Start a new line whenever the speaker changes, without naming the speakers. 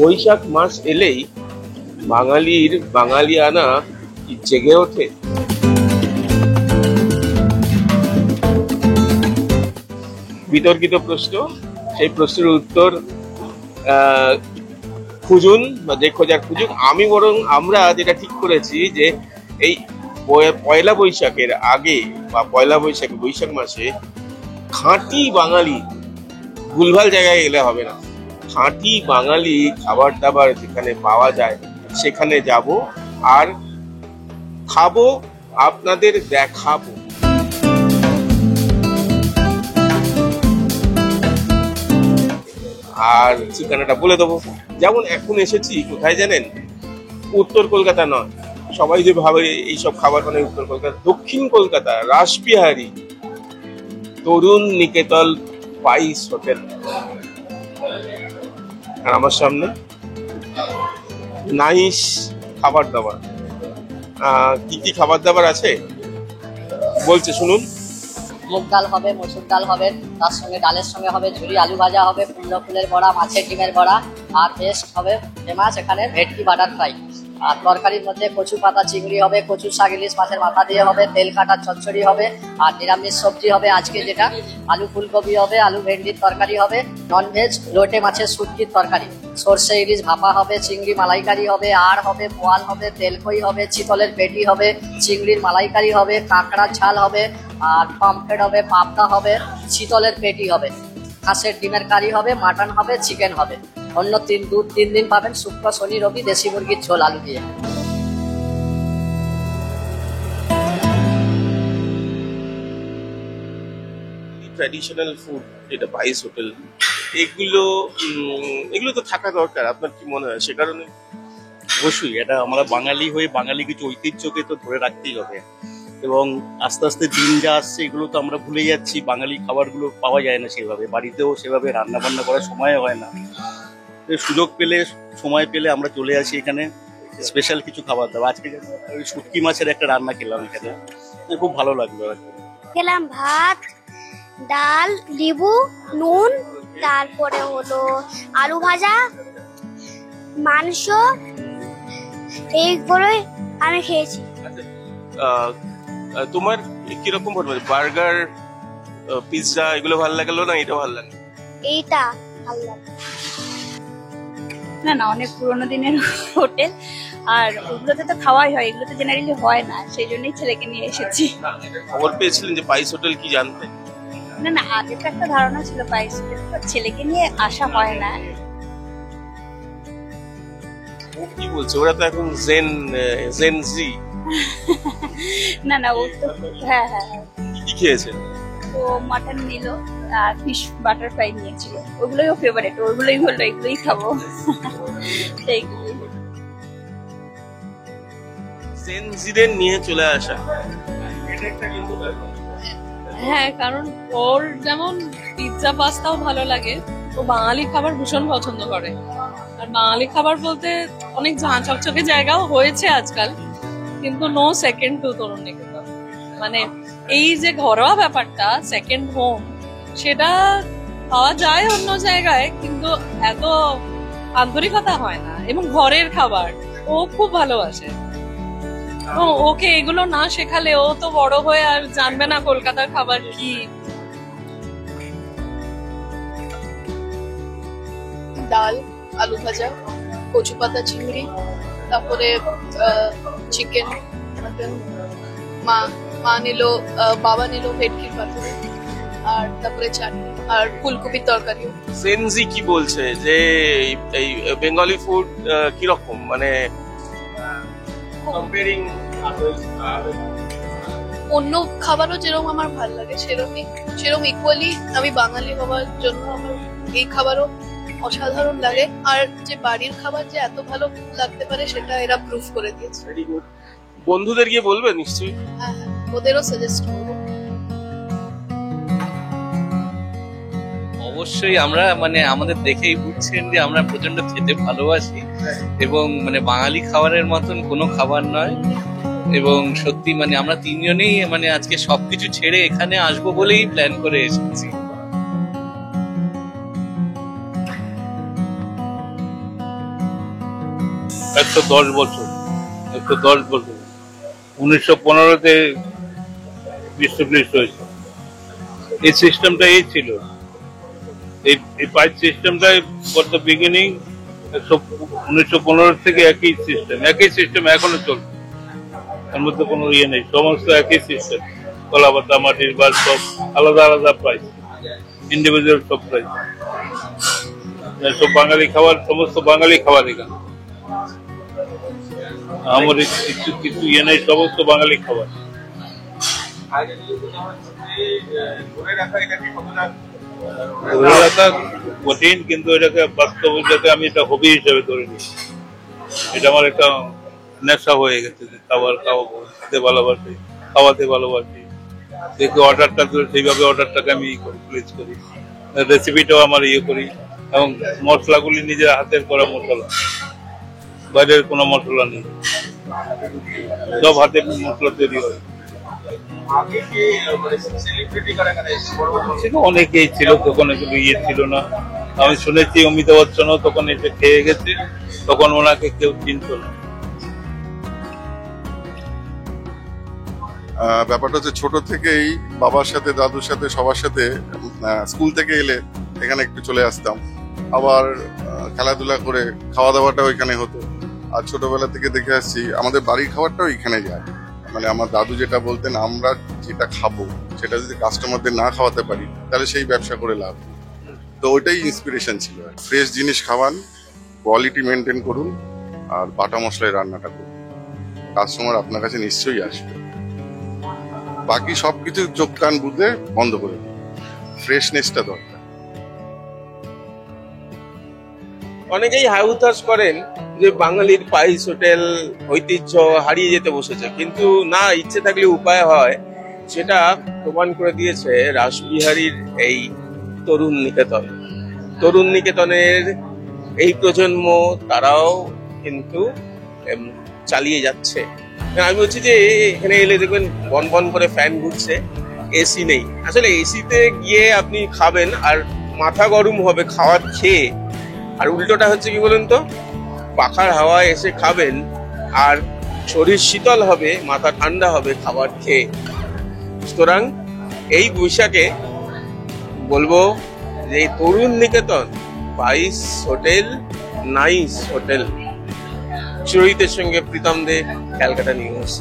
বৈশাখ মাস এলেই বাঙালির বাঙালিয়ানা জেগে ওঠে। বিতর্কিত প্রশ্ন, সেই প্রশ্নের উত্তর খুঁজুন বা যে খোঁজার খুঁজুন। আমরা যেটা ঠিক করেছি যে এই পয়লা বৈশাখের আগে বা পয়লা বৈশাখে বৈশাখ মাসে খাঁটি বাঙালি, ভুলভাল জায়গায় গেলে হবে না, খাঁটি বাঙালি খাবার দাবার যেখানে পাওয়া যায় সেখানে যাব আর খাবো, আপনাদের দেখাবো। আর ঠিকানাটা বলে দেবো। যেমন এখন এসেছি কোথায় জানেন? উত্তর কলকাতা নয়, সবাই যে ভাবে এইসব খাবার মানে উত্তর কলকাতা, দক্ষিণ কলকাতা রাসবিহারী তরুণ নিকেতন স্পাইস হোটেল। আর আমার সামনে নাইস খাবার দাবার। কি কি খাবার দাবার আছে বলছে শুনুন।
মুগ ডাল হবে, মসুর ডাল হবে, তার সঙ্গে ডালের সঙ্গে হবে ঝুরি আলু ভাজা হবে, কুমড়ো ফুলের বড়া, মাছের ডিমের বড়া, আর বেস্ট হবে ফেমাস এখানে ভেটকি বাটার ফ্রাই। আর তরকারির মধ্যে কচু পাতা চিংড়ি হবে, কচু শাক ইলিশ মাছের মাথা দিয়ে হবে, তেল কাটার চচ্চড়ি হবে, আর নিরামিষ সবজি হবে আজকে যেটা আলু ফুলকপি হবে, আলু ভেন্ডির তরকারি হবে, ননভেজ লোটে মাছের শুটকির তরকারি, সর্ষে ইলিশ ভাপা হবে, চিংড়ি মালাইকারি হবে, আর হবে বোয়াল হবে, তেলকই হবে, চিতলের পেটি হবে, চিংড়ির মালাইকারি হবে, কাঁকড়ার ঝাল হবে, আর পাম্পলেট হবে, পাবদা হবে, চিতলের পেটি হবে, হাঁসের ডিমের কারি হবে, মাটন হবে, চিকেন হবে। অন্য তিন দিন পাবেন শুক্র শনি রবি দেশি মুরগির ঝোল আলু দিয়ে।
ট্র্যাডিশনাল ফুড যেটা স্পাইস হোটেল, এগুলো তো থাকা দরকার। আপনার কি মনে হয়? সে কারণে
অবশ্যই এটা আমরা বাঙালি হয়ে বাঙালি কিছু ঐতিহ্যকে তো ধরে রাখতেই হবে, এবং আস্তে আস্তে দিন যা আসছে এগুলো তো আমরা ভুলে যাচ্ছি। বাঙালি খাবারগুলো পাওয়া যায় না সেভাবে, বাড়িতেও সেভাবে রান্না বান্না করার সময় হয় না। সুযোগ পেলে সময় পেলে আমরা চলে আসি এখানে স্পেশাল কিছু খাবার দাবার। আজকে ওই শুটকি মাছের একটা রান্না খেলাম এখানে, খুব ভালো লাগলো।
খেলাম ভাত, ডাল, লেবু, নুন, তারপরে হলো আলু ভাজা, মাংস, এইগুলো আমি খেয়েছি।
তোমার কিরকম ভালো লাগে? বার্গার, পিৎজা এগুলো ভালো লাগলো না এটা ভালো লাগে?
এইটা ভালো লাগে।
না, অনেক পুরোনো দিনের হোটেল, আর ওগুলোতে তো খাওয়াই হয়, এগুলোতে জেনারেলি হয় না, সেই জন্যই ছেলেকে নিয়ে এসেছি।
খবর পেয়েছিলেন যে স্পাইস হোটেল, কি জানতেন?
না, আগে তো একটা ধারণা ছিল স্পাইস হোটেল, ছেলেকে নিয়ে আসা হয় না।
ও কি বলছে? ওরা তো এখন জেন জি।
না, ও তো হ্যাঁ
কি খেয়েছে?
ও মাটন নিল আর ফিশ বাটার ফ্রাই নিয়েছিল, ওগুলোই ও ফেভারিট, ওগুলোই বললো এগুলোই খাবো। সেইগুলোই
সেনজিদের নিয়ে চলে আসা, এটা একটা কিন্তু
হ্যাঁ, কারণ ওর যেমন পিৎজা পাস্তাও ভালো লাগে, ও বাঙালি খাবার ভীষণ পছন্দ করে। আর বাঙালি খাবার বলতে অনেক ঝাঁ চকচকে জায়গাও হয়েছে আজকাল, কিন্তু নো সেকেন্ড টু তরুণ নিকেতন। মানে এই যে ঘরোয়া ব্যাপারটা, সেকেন্ড হোম, সেটা পাওয়া যায় অন্য জায়গায়, কিন্তু এত আন্তরিকতা হয় না। এবং ঘরের খাবার ও খুব ভালোবাসে। ওকে এগুলো না শেখালে ও তো বড় হয়ে আর জানবে না কলকাতার খাবার কি।
ডাল, আলু ভাজা, কচু পাতা চিংড়ি, তারপরে চিকেন, মাটন, বাবা নিল ভেটকির পাতুরি, আর তারপরে চাটনি আর ফুলকপির তরকারি।
সেনজি কি বলছে যে এই বেঙ্গলি ফুড কিরকম, মানে কম্পেয়ারিং
অন্য খাবারও যেরকম আমার ভালো লাগে সেরকম ইকুয়ালি আমি বাঙালি হওয়ার জন্য আমার এই খাবারও অসাধারণ লাগে। আর যে বাড়ির খাবার যে এত ভালো লাগতে পারে সেটা এরা প্রুফ করে দিয়েছে।
বন্ধুদের গিয়ে বলবে নিশ্চয়ই?
হ্যাঁ, ওদেরও সাজেস্ট করবো।
অবশ্যই আমরা আমাদের দেখেই বুঝছেন যে আমরা প্রচন্ড খেতে ভালোবাসি, এবং বাঙালি খাবারের মতন কোনো খাবার নয়। এবং সত্যি আমরা তিনজনেই আজকে সবকিছু ছেড়ে এখানে আসবো বলেই প্ল্যান করে এসেছি।
110 বছর 110 বছর 1915-তে বিশ্বকৃষ্ট হয়েছে। এই সিস্টেমটা এই ছিল, এই পাইপ সিস্টেমটাই ফর দ্য বিগিনিং 1915 থেকে একই সিস্টেম এখনো চলছে। এর মধ্যে কোনো ইয়ে নেই, সমস্ত একই সিস্টেম। কলাপাতা, মাটির বাস সব আলাদা আলাদা প্রাইস, ইন্ডিভিজুয়াল সব প্রাইস। সব বাঙালি খাবার, সমস্ত বাঙালি খাবার এখানে। আমার কিছু ইয়ে নেই, সমস্ত বাঙালি খাবার। ধরে রাখা কঠিন, কিন্তু এটাকে বাস্তব যাতে আমি এটা হবি হিসেবে ধরে নিই। এটা আমার একটা নেশা হয়ে গেছে যে খেতে ভালোবাসি, খাওয়াতে ভালোবাসি। দেখি অর্ডারটা সেইভাবে অর্ডারটাকে আমি প্লেস করি, রেসিপিটাও আমার ইয়ে করি, এবং মশলাগুলি নিজের হাতের করা মশলা, বাইরের কোনো মশলা নেই, সব হাতে মশলা তৈরি হয়। অনেকেই ছিল তখন, এগুলো ইয়ে ছিল না। আমি শুনেছি অমিতাভ বচ্চনও তখন এসে খেয়ে গেছে, তখন ওনাকে কেউ চিনত না।
ব্যাপারটা হচ্ছে ছোট থেকেই বাবার সাথে, দাদুর সাথে, সবার সাথে স্কুল থেকে এলে এখানে একটু চলে আসতাম। আবার খেলাধুলা করে খাওয়া দাওয়াটাও এখানে হতো। আর ছোটবেলা থেকে দেখে আসছি আমাদের বাড়ির খাবারটাও এখানে যায়। মানে আমার দাদু যেটা বলতেন, আমরা যেটা খাবো সেটা যদি কাস্টমারদের না খাওয়াতে পারি তাহলে সেই ব্যবসা করে লাভ। তো ওইটাই ইন্সপিরেশন ছিল। ফ্রেশ জিনিস খাওয়ান, কোয়ালিটি মেনটেন করুন, আর বাটা মশলায় রান্নাটা করুন, কাস্টমার আপনার কাছে নিশ্চয়ই আসবে। বাকি সবকিছু চোখ কান বুঝে বন্ধ করে দিন, ফ্রেশনেসটা দরকার।
অনেকেই হাই হুতাশ করেন যে বাঙালির পাইস হোটেল ঐতিহ্য হারিয়ে যেতে বসেছে, কিন্তু না, ইচ্ছে থাকলে উপায় হয়। সেটা প্রমাণ করে দিয়েছে রাসবিহারীর এই তরুণ নিকেতনের এই প্রজন্ম, তারাও কিন্তু চালিয়ে যাচ্ছে। আমি বলছি যে এখানে এলে দেখবেন বন বন করে ফ্যান ঘুরছে, এসি নেই। আসলে এসিতে গিয়ে আপনি খাবেন আর মাথা গরম হবে খাওয়ার খেয়ে, আর উল্টোটা হচ্ছে কি বলুন তো, পাখার হাওয়ায় এসে খাবেন আর শরীর শীতল হবে, মাথা ঠান্ডা হবে খাবার খেয়ে। সুতরাং এই বৈশাখে বলবো যে এই তরুণ নিকেতন, পাইস হোটেল, নাইস হোটেল। চিরহিতের সঙ্গে প্রীতম দে, ক্যালকাটা নিউজ।